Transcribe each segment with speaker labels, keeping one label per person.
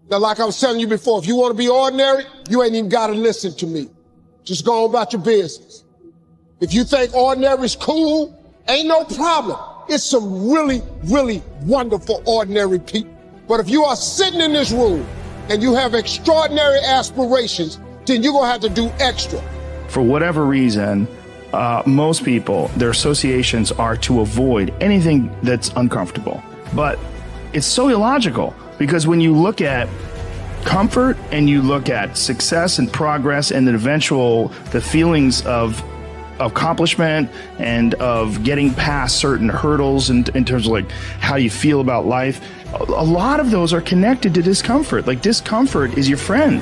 Speaker 1: Now, like I was telling you before, if you want to be ordinary, you ain't even got to listen to me. Just go on about your business. If you think ordinary is cool, ain't no problem. It's some really, really wonderful ordinary people. But if you are sitting in this room and you have extraordinary aspirations, then you're going to have to do extra.
Speaker 2: For whatever reason, most people, their associations are to avoid anything that's uncomfortable. But it's so illogical, because when you look at comfort and you look at success and progress and the feelings of accomplishment and of getting past certain hurdles in terms of like how you feel about life, a lot of those are connected to discomfort. Like, discomfort is your friend.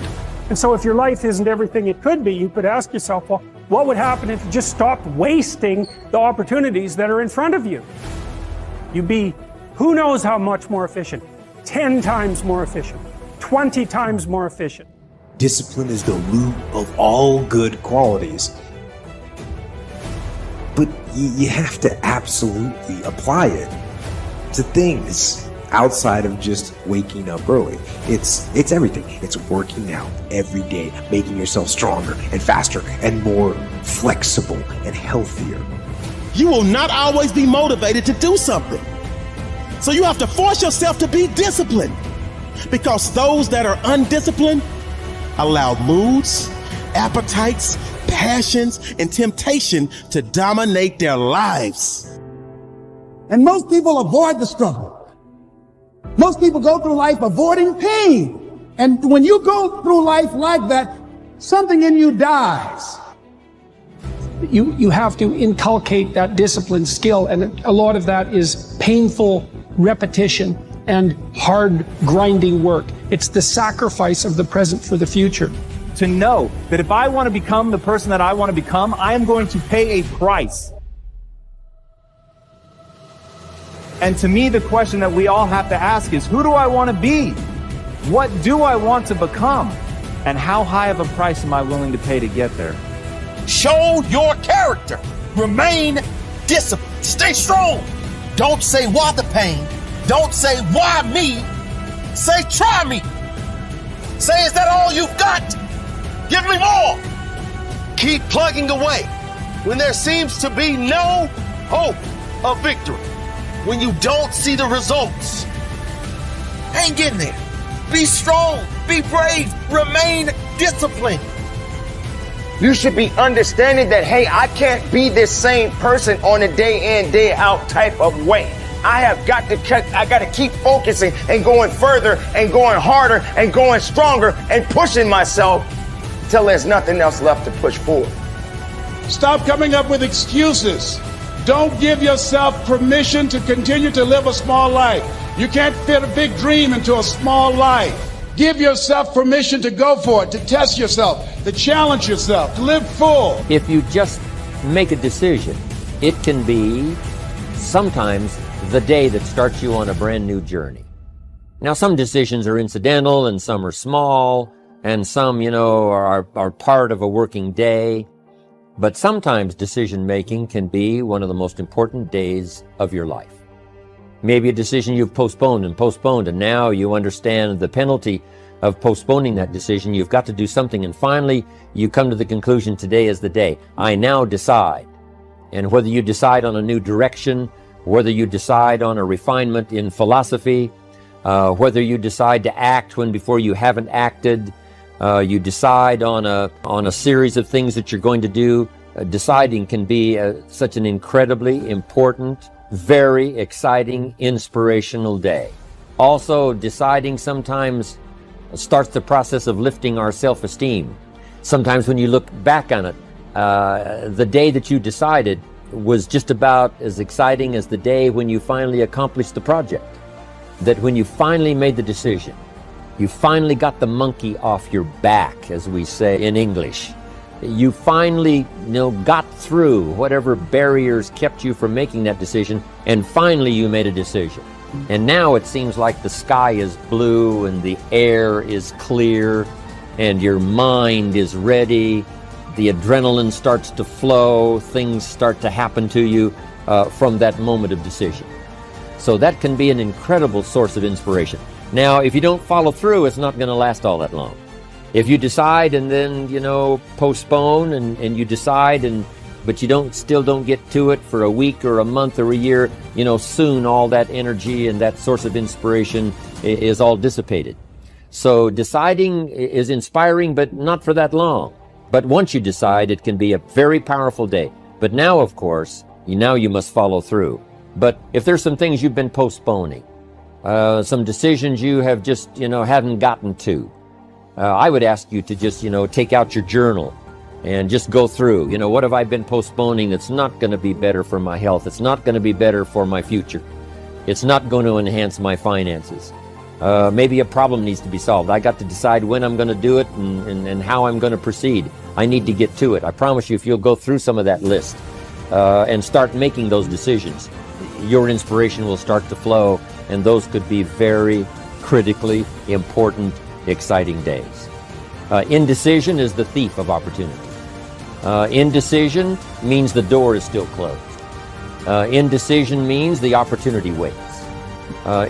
Speaker 3: And so if your life isn't everything it could be, you could ask yourself, well, what would happen if you just stopped wasting the opportunities that are in front of you? You'd be who knows how much more efficient, 10 times more efficient, 20 times more efficient.
Speaker 4: Discipline is the root of all good qualities. But you have to absolutely apply it to things outside of just waking up early. It's everything. It's working out every day, making yourself stronger and faster and more flexible and healthier.
Speaker 5: You will not always be motivated to do something. So you have to force yourself to be disciplined, because those that are undisciplined allow moods, appetites, passions, and temptation to dominate their lives.
Speaker 6: And most people avoid the struggle. Most people go through life avoiding pain. And when you go through life like that, something in you dies.
Speaker 3: You have to inculcate that discipline skill, and a lot of that is painful repetition and hard grinding work. It's the sacrifice of the present for the future.
Speaker 7: To know that if I want to become the person that I want to become, I am going to pay a price. And to me, the question that we all have to ask is, who do I want to be? What do I want to become? And how high of a price am I willing to pay to get there?
Speaker 5: Show your character. Remain disciplined. Stay strong. Don't say, why the pain? Don't say, why me? Say, try me. Say, is that all you've got? Give me more. Keep plugging away when there seems to be no hope of victory. When you don't see the results, hang in there. Be strong. Be brave. Remain disciplined.
Speaker 8: You should be understanding that, hey, I can't be this same person on a day in, day out type of way. I got to keep focusing and going further and going harder and going stronger and pushing myself till there's nothing else left to push forward.
Speaker 6: Stop coming up with excuses. Don't give yourself permission to continue to live a small life. You can't fit a big dream into a small life. Give yourself permission to go for it, to test yourself, to challenge yourself, to live full.
Speaker 9: If you just make a decision, it can be sometimes the day that starts you on a brand new journey. Now, some decisions are incidental and some are small and some, are part of a working day. But sometimes decision-making can be one of the most important days of your life. Maybe a decision you've postponed, and now you understand the penalty of postponing that decision. You've got to do something, and finally you come to the conclusion, today is the day. I now decide. And whether you decide on a new direction, whether you decide on a refinement in philosophy, whether you decide to act when before you haven't acted, you decide on a series of things that you're going to do. Deciding can be such an incredibly important, very exciting, inspirational day. Also, deciding sometimes starts the process of lifting our self-esteem. Sometimes when you look back on it, the day that you decided was just about as exciting as the day when you finally accomplished the project. That when you finally made the decision, you finally got the monkey off your back, as we say in English. You finally, got through whatever barriers kept you from making that decision, and finally you made a decision. And now it seems like the sky is blue and the air is clear and your mind is ready. The adrenaline starts to flow, things start to happen to you from that moment of decision. So that can be an incredible source of inspiration. Now, if you don't follow through, it's not going to last all that long. If you decide and then, postpone and you decide but you still don't get to it for a week or a month or a year, soon all that energy and that source of inspiration is all dissipated. So deciding is inspiring, but not for that long. But once you decide, it can be a very powerful day. But now, of course, you must follow through. But if there's some things you've been postponing, some decisions you have just, haven't gotten to, I would ask you to just, take out your journal and just go through, what have I been postponing that's not going to be better for my health? It's not going to be better for my future. It's not going to enhance my finances. Maybe a problem needs to be solved. I got to decide when I'm going to do it and how I'm going to proceed. I need to get to it. I promise you, if you'll go through some of that list and start making those decisions, your inspiration will start to flow, and those could be very critically important, exciting days. Indecision is the thief of opportunity. Indecision means the door is still closed. Indecision means the opportunity waits.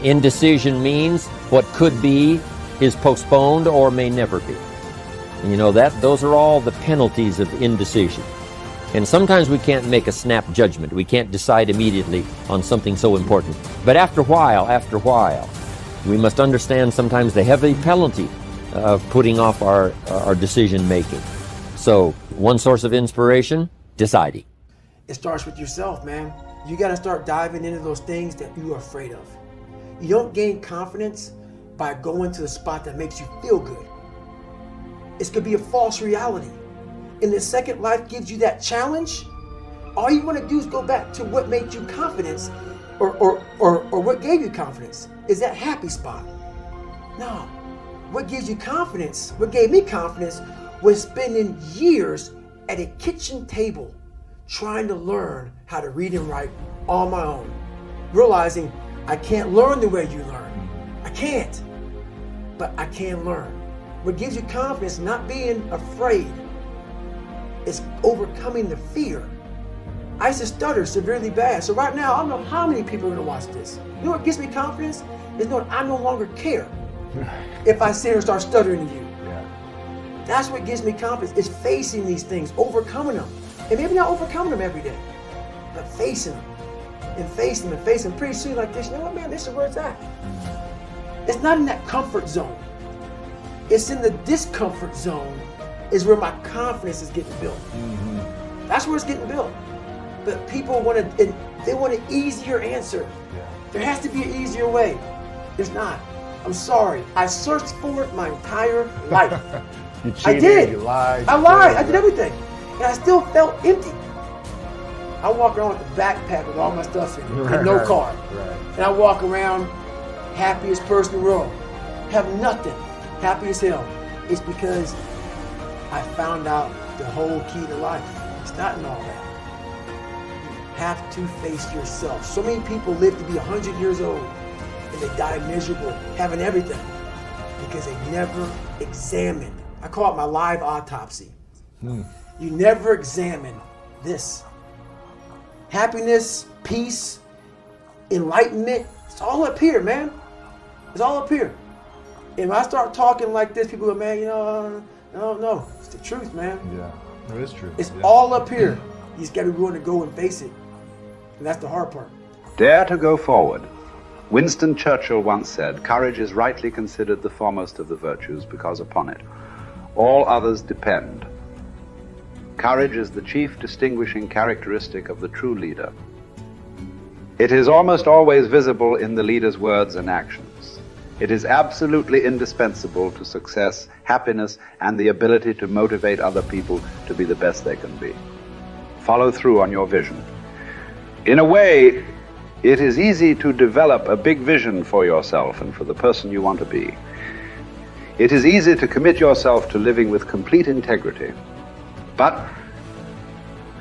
Speaker 9: Indecision means what could be is postponed or may never be. Those are all the penalties of indecision. And sometimes we can't make a snap judgment. We can't decide immediately on something so important. But after a while, we must understand sometimes the heavy penalty of putting off our decision making. So, one source of inspiration, deciding.
Speaker 10: It starts with yourself, man. You got to start diving into those things that you are afraid of. You don't gain confidence by going to the spot that makes you feel good. It could be a false reality. And the second life gives you that challenge, all you want to do is go back to what made you confidence or what gave you confidence. Is that happy spot? No. What gives you confidence, what gave me confidence, was spending years at a kitchen table trying to learn how to read and write on my own. Realizing I can't learn the way you learn. I can't. But I can learn. What gives you confidence, not being afraid, is overcoming the fear. I used to stutter severely bad. So right now, I don't know how many people are going to watch this. You know what gives me confidence? Is knowing I no longer care if I sit here and start stuttering to you. Yeah. That's what gives me confidence, is facing these things, overcoming them. And maybe not overcoming them every day, but facing them. And facing them and facing them. Pretty soon like this, you know what, man, this is where it's at. It's not in that comfort zone. It's in the discomfort zone is where my confidence is getting built. Mm-hmm. That's where it's getting built. But people want an easier answer. Yeah. There has to be an easier way. There's not. I'm sorry. I searched for it my entire life.
Speaker 11: You cheated,
Speaker 10: I did.
Speaker 11: You lied.
Speaker 10: I lied. I did everything. And I still felt empty. I walk around with a backpack with all my stuff in it, with no car. Right. And I walk around happiest person in the world. Have nothing. Happy as hell. It's because I found out the whole key to life. It's not in all that. You have to face yourself. So many people live to be 100 years old and they die miserable, having everything, because they never examined. I call it my live autopsy. You never examine this. Happiness, peace, enlightenment, it's all up here, man. It's all up here. And when I start talking like this, people go, man, no, it's the truth, man.
Speaker 11: Yeah, it is true.
Speaker 10: It's all up here. You just got to be willing to go and face it. And that's the hard part.
Speaker 12: Dare to go forward. Winston Churchill once said, courage is rightly considered the foremost of the virtues because upon it all others depend. Courage is the chief distinguishing characteristic of the true leader. It is almost always visible in the leader's words and actions. It is absolutely indispensable to success, happiness, and the ability to motivate other people to be the best they can be. Follow through on your vision. In a way, it is easy to develop a big vision for yourself and for the person you want to be. It is easy to commit yourself to living with complete integrity. But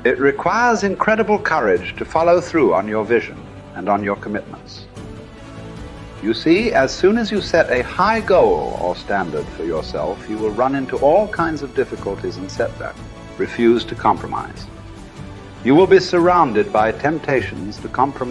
Speaker 12: it requires incredible courage to follow through on your vision and on your commitments. You see, as soon as you set a high goal or standard for yourself, you will run into all kinds of difficulties and setbacks. Refuse to compromise. You will be surrounded by temptations to compromise